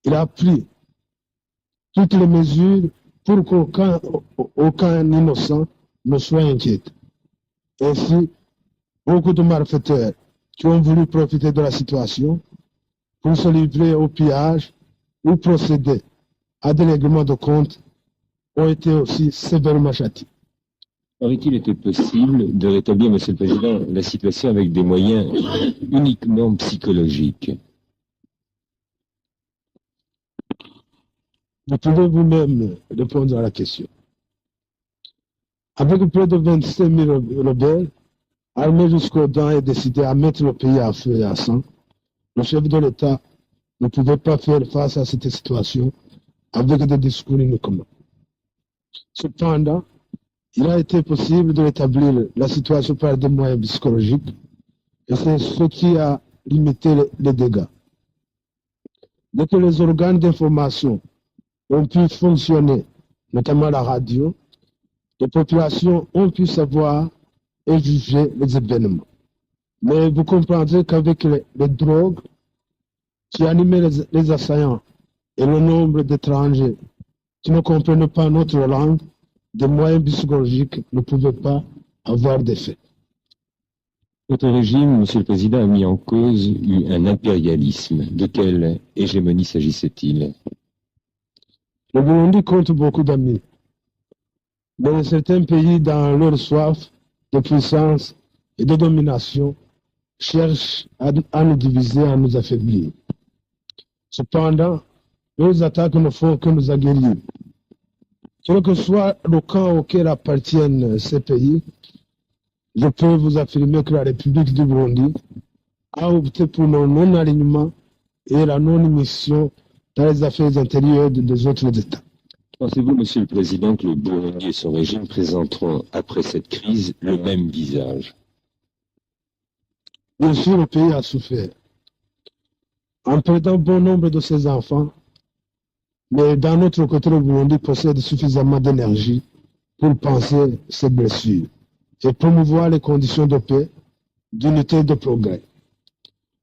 [SPEAKER 21] il a pris toutes les mesures pour qu'aucun innocent ne soit inquiète. Ainsi, beaucoup de malfaiteurs qui ont voulu profiter de la situation pour se livrer au pillage ou procéder à des règlements de compte ont été aussi sévèrement châtiés.
[SPEAKER 20] Aurait-il été possible de rétablir, Monsieur le Président, la situation avec des moyens uniquement psychologiques?
[SPEAKER 21] Vous pouvez vous-même répondre à la question. Avec près de 25 000 rebelles, armés jusqu'aux dents et décidés à mettre le pays à feu et à sang, le chef de l'État ne pouvait pas faire face à cette situation avec des discours uniquement. Cependant, il a été possible de rétablir la situation par des moyens psychologiques et c'est ce qui a limité les dégâts. Dès que les organes d'information ont pu fonctionner, notamment la radio, les populations ont pu savoir et juger les événements. Mais vous comprendrez qu'avec les drogues qui animaient les assaillants et le nombre d'étrangers qui ne comprennent pas notre langue, des moyens psychologiques ne pouvaient pas avoir d'effet.
[SPEAKER 20] Votre régime, Monsieur le Président, a mis en cause un impérialisme. De quelle hégémonie s'agissait-il?
[SPEAKER 21] Le Burundi compte beaucoup d'amis. Mais certains pays, dans leur soif de puissance et de domination, cherchent à nous diviser, à nous affaiblir. Cependant, leurs attaques ne font que nous aguerrir. Quel que soit le camp auquel appartiennent ces pays, je peux vous affirmer que la République du Burundi a opté pour le non-alignement et la non-émission dans les affaires intérieures des autres États.
[SPEAKER 20] Pensez-vous, Monsieur le Président, que le Burundi et son régime présenteront, après cette crise, le même visage?
[SPEAKER 21] Bien sûr, le pays a souffert. En perdant bon nombre de ses enfants, mais d'un autre côté, le Burundi possède suffisamment d'énergie pour penser ses blessures et promouvoir les conditions de paix, d'unité et de progrès.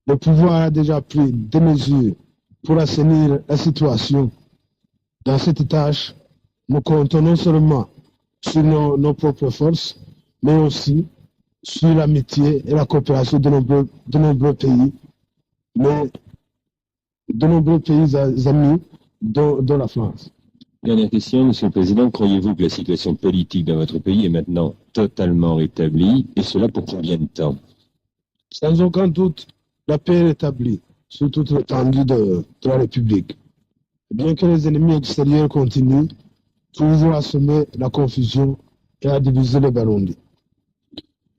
[SPEAKER 21] Le pouvoir a déjà pris des mesures pour assainir la situation. Dans cette tâche, nous comptons non seulement sur nos propres forces, mais aussi sur l'amitié et la coopération de nombreux pays, mais de nombreux pays amis, dont la France.
[SPEAKER 20] Dernière question, Monsieur le Président. Croyez-vous que la situation politique dans votre pays est maintenant totalement rétablie, et cela pour combien de temps?
[SPEAKER 21] Sans aucun doute, la paix est rétablie sur toute l'étendue de la République. Bien que les ennemis extérieurs continuent toujours à semer la confusion et à diviser le Burundi.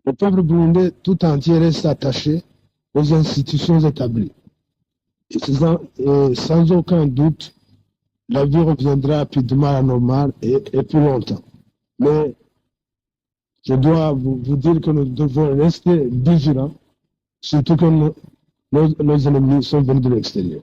[SPEAKER 21] Le peuple burundais tout entier reste attaché aux institutions établies. Et sans aucun doute, la vie reviendra rapidement à la normale et plus longtemps. Mais je dois vous dire que nous devons rester vigilants, surtout que nos ennemis sont venus de l'extérieur.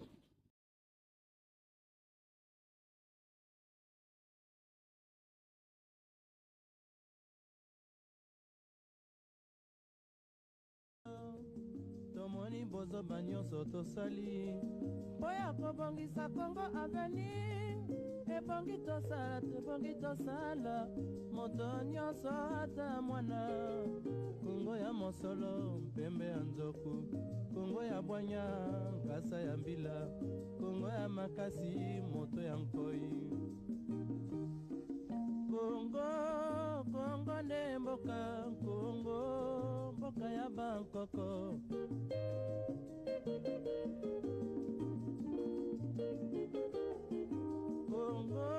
[SPEAKER 4] Oya kobongisa Kongo avenir ebongi tosala moto nyonso ata mwana Kongo ya mosolo mpembe ya nzoku Kongo ya bwanya nkasa ya mbila Kongo ya makasi moto ya nkoi Kongo nde mboka Kongo mboka ya bankoko Kongo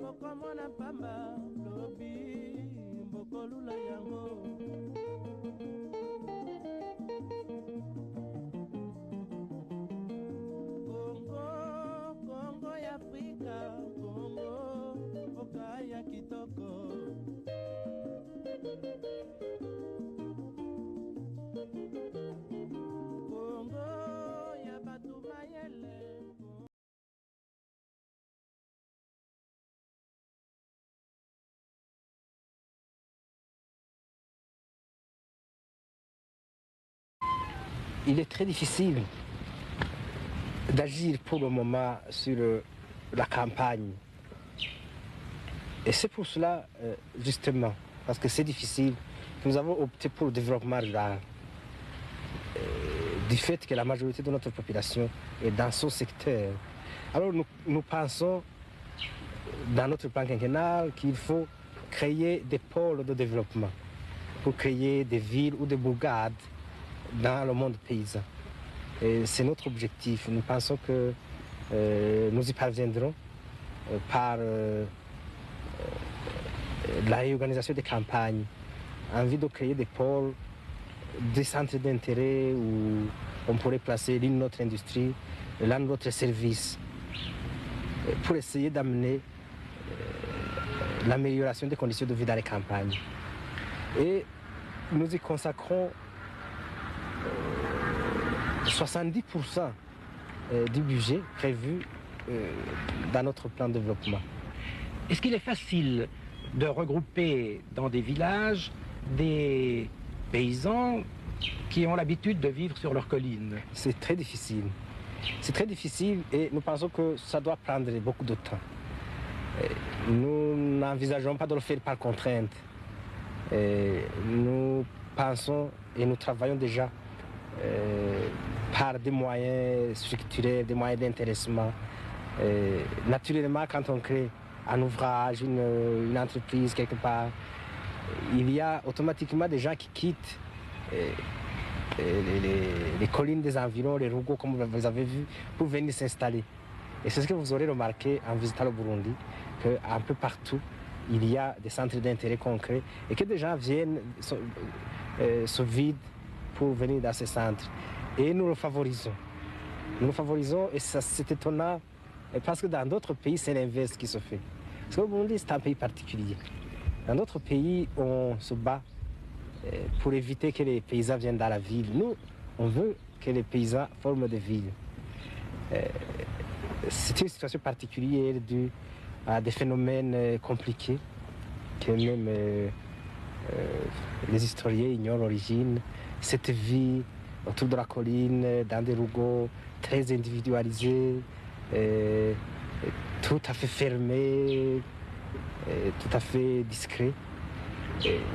[SPEAKER 4] bokomona pamba lobi bokolula yango Kongo ya Afrika Kongo mboka ya kitoko
[SPEAKER 1] il est très difficile d'agir pour le moment sur la campagne. Et c'est pour cela, justement, parce que c'est difficile, que nous avons opté pour le développement rural. Du fait que la majorité de notre population est dans ce secteur. Alors nous pensons, dans notre plan quinquennal, qu'il faut créer des pôles de développement pour créer des villes ou des bourgades dans le monde paysan. Et c'est notre objectif. Nous pensons que nous y parviendrons par la réorganisation des campagnes, en vue de créer des pôles, des centres d'intérêt où on pourrait placer l'une notre industrie, l'un notre service, pour essayer d'amener l'amélioration des conditions de vie dans les campagnes. Et nous y consacrons 70% du budget prévu dans notre plan de développement.
[SPEAKER 22] Est-ce qu'il est facile de regrouper dans des villages des paysans qui ont l'habitude de vivre sur leurs collines?
[SPEAKER 1] C'est très difficile. C'est très difficile et nous pensons que ça doit prendre beaucoup de temps. Nous n'envisageons pas de le faire par contrainte. Nous pensons et nous travaillons déjà par des moyens structurels, des moyens d'intéressement. Naturellement, quand on crée un ouvrage, une entreprise quelque part, il y a automatiquement des gens qui quittent les collines des environs, les rougeaux, comme vous avez vu, pour venir s'installer. Et c'est ce que vous aurez remarqué en visitant le Burundi, qu'un peu partout, il y a des centres d'intérêt concrets et que des gens viennent, se vident pour venir dans ces centres. Et nous le favorisons. Nous le favorisons et c'est étonnant parce que dans d'autres pays, c'est l'inverse qui se fait. Parce que le Burundi, c'est un pays particulier. Dans d'autres pays, on se bat pour éviter que les paysans viennent dans la ville. Nous, on veut que les paysans forment des villes. C'est une situation particulière due à des phénomènes compliqués que même les historiens ignorent l'origine. Cette vie autour de la colline, dans des rougeaux très individualisés, tout à fait fermés, tout à fait discrets.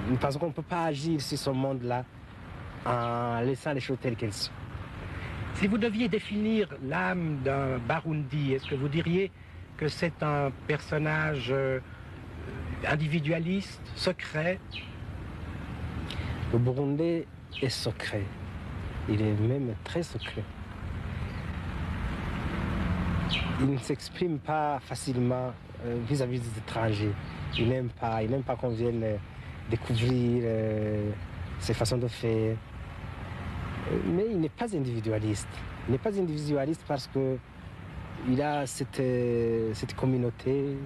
[SPEAKER 1] Nous pensons qu'on ne peut pas agir sur ce monde-là en laissant les choses telles qu'elles sont.
[SPEAKER 22] Si vous deviez définir l'âme d'un Barundi, est-ce que vous diriez que c'est un personnage individualiste, secret?
[SPEAKER 1] Le Burundais est secret. Il est même très secret. Il ne s'exprime pas facilement vis-à-vis des étrangers. Il n'aime pas qu'on vienne découvrir ses façons de faire. Mais il n'est pas individualiste. Il n'est pas individualiste parce qu'il a cette communauté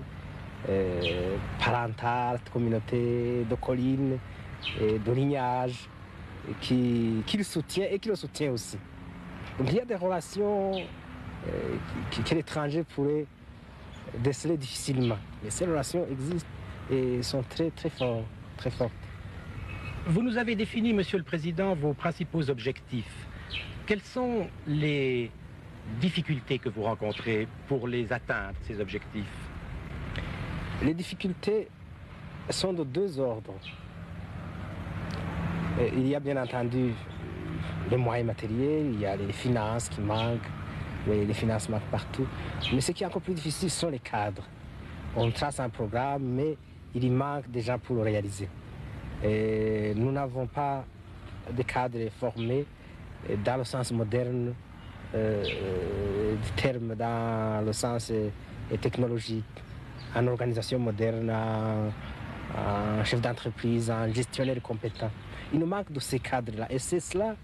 [SPEAKER 1] parentale, cette communauté de collines, de lignage, qui le soutient et qui le soutient aussi. Donc il y a des relations que l'étranger pourrait déceler difficilement. Mais ces relations existent et sont très fortes, très fortes.
[SPEAKER 22] Vous nous avez défini, Monsieur le Président, vos principaux objectifs. Quelles sont les difficultés que vous rencontrez pour les atteindre, ces objectifs?
[SPEAKER 1] Les difficultés sont de deux ordres. Il y a bien entendu les moyens matériels, il y a les finances qui manquent, les finances manquent partout. Mais ce qui est encore plus difficile sont les cadres. On trace un programme, mais il y manque des gens pour le réaliser. Et nous n'avons pas de cadres formés dans le sens moderne du terme, dans le sens technologique, en organisation moderne, en chef d'entreprise, en gestionnaire compétent. Il nous manque de ces cadres-là et c'est cela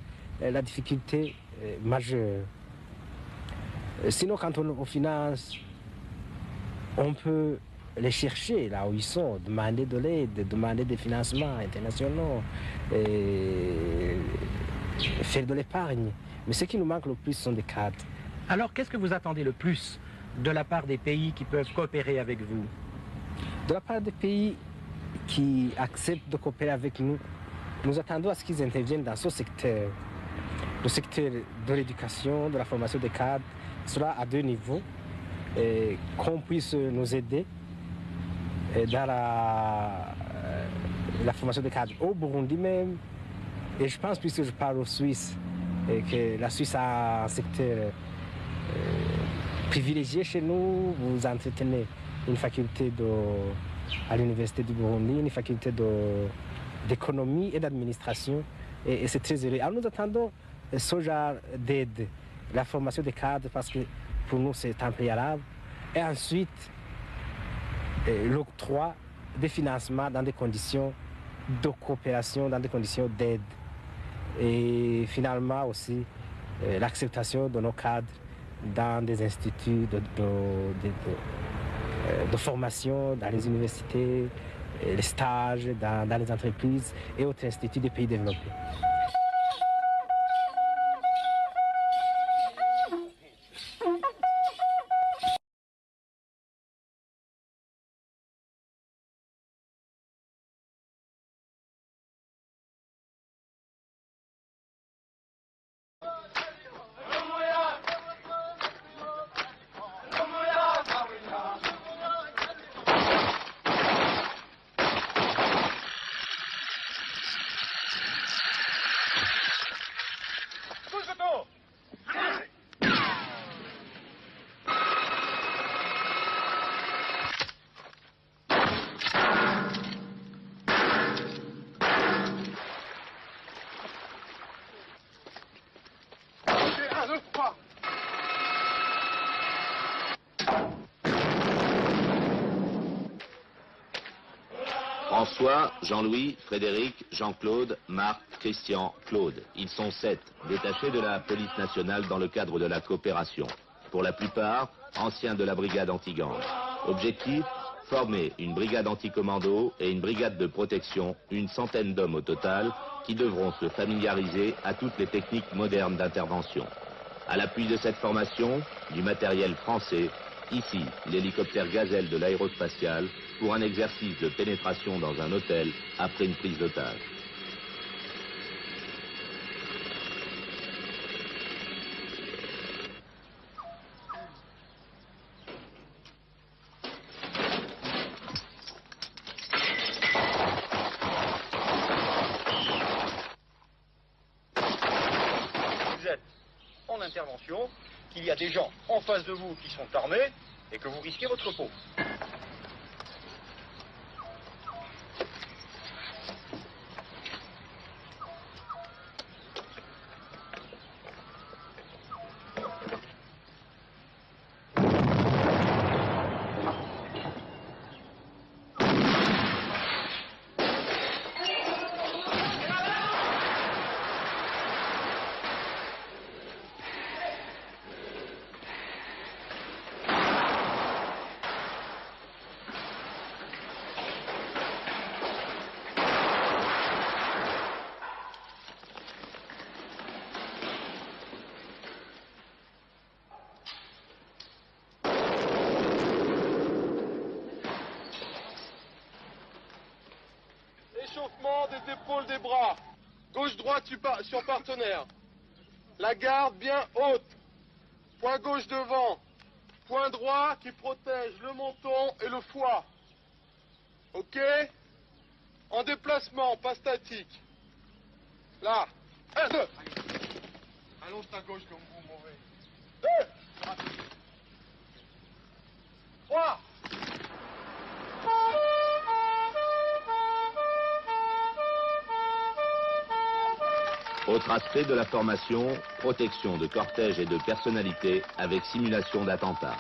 [SPEAKER 1] la difficulté majeure. Sinon, quand on finance, on peut les chercher là où ils sont, demander de l'aide, demander des financements internationaux, faire de l'épargne. Mais ce qui nous manque le plus sont des cadres.
[SPEAKER 22] Alors, qu'est-ce que vous attendez le plus de la part des pays qui peuvent coopérer avec vous?
[SPEAKER 1] De la part des pays qui acceptent de coopérer avec nous, nous attendons à ce qu'ils interviennent dans ce secteur. le secteur de l'éducation, de la formation des cadres sera à 2 niveaux, et qu'on puisse nous aider dans la formation des cadres au Burundi même. Et je pense, puisque je parle aux Suisses, et que la Suisse a un secteur privilégié chez nous. Vous entretenez une faculté à l'université du Burundi, une faculté d'économie et d'administration, et c'est très heureux. Alors nous attendons ce genre d'aide, la formation des cadres, parce que pour nous c'est un préalable, et ensuite l'octroi des financements dans des conditions de coopération, dans des conditions d'aide, et finalement aussi l'acceptation de nos cadres dans des instituts de formation, dans les universités, les stages, dans les entreprises et autres instituts des pays développés.
[SPEAKER 2] François, Jean-Louis, Frédéric, Jean-Claude, Marc, Christian, Claude. Ils sont 7, détachés de la police nationale dans le cadre de la coopération. Pour la plupart, anciens de la brigade anti-gang. Objectif, former une brigade anti-commando et une brigade de protection, une centaine d'hommes au total, qui devront se familiariser à toutes les techniques modernes d'intervention. À l'appui de cette formation, du matériel français, ici, l'hélicoptère Gazelle de l'aérospatiale, pour un exercice de pénétration dans un hôtel après une prise d'otage.
[SPEAKER 3] Vous êtes en intervention, qu'il y a des gens en face de vous qui sont armés et que vous risquez votre peau. Échauffement des épaules, des bras. Gauche-droite sur partenaire. La garde bien haute. Point gauche devant. Point droit qui protège le menton et le foie. Ok? En déplacement, pas statique. Là. 1, 2. Allonge ta gauche comme vous, mauvais. 2. 3.
[SPEAKER 2] Autre aspect de la formation, protection de cortège et de personnalité avec simulation d'attentat.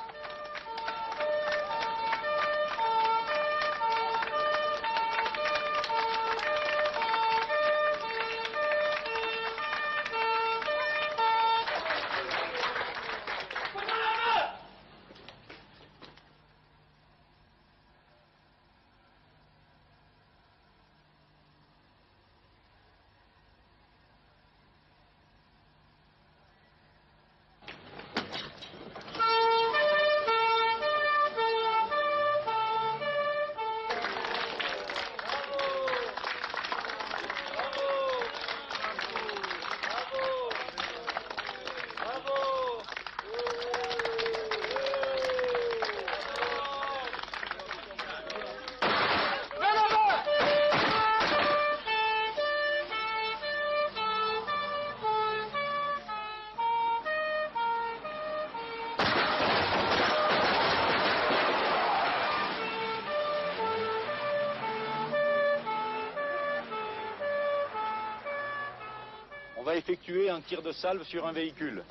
[SPEAKER 5] effectuer un tir de salve sur un véhicule.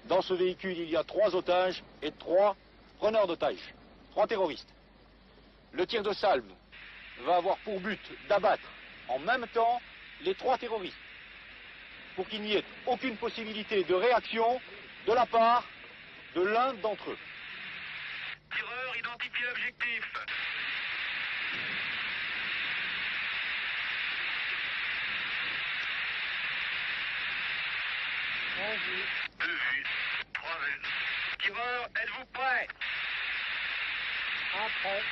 [SPEAKER 5] Dans ce véhicule, il y a 3 otages et 3 preneurs d'otages, 3 terroristes. Le tir de salve va avoir pour but d'abattre en même temps les 3 terroristes, pour qu'il n'y ait aucune possibilité de réaction de la part de l'un d'entre eux.
[SPEAKER 6] Tireur, identifie l'objectif. En vue. 2 vues. 3 vues. Tireur, êtes-vous prêt? Après.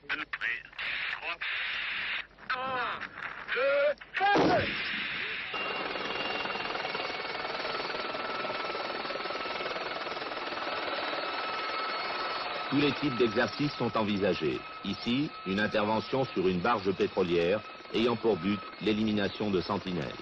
[SPEAKER 6] 2 prêts. 3. 1, 2, 4.
[SPEAKER 2] Tous les types d'exercices sont envisagés. Ici, une intervention sur une barge pétrolière ayant pour but l'élimination de sentinelles.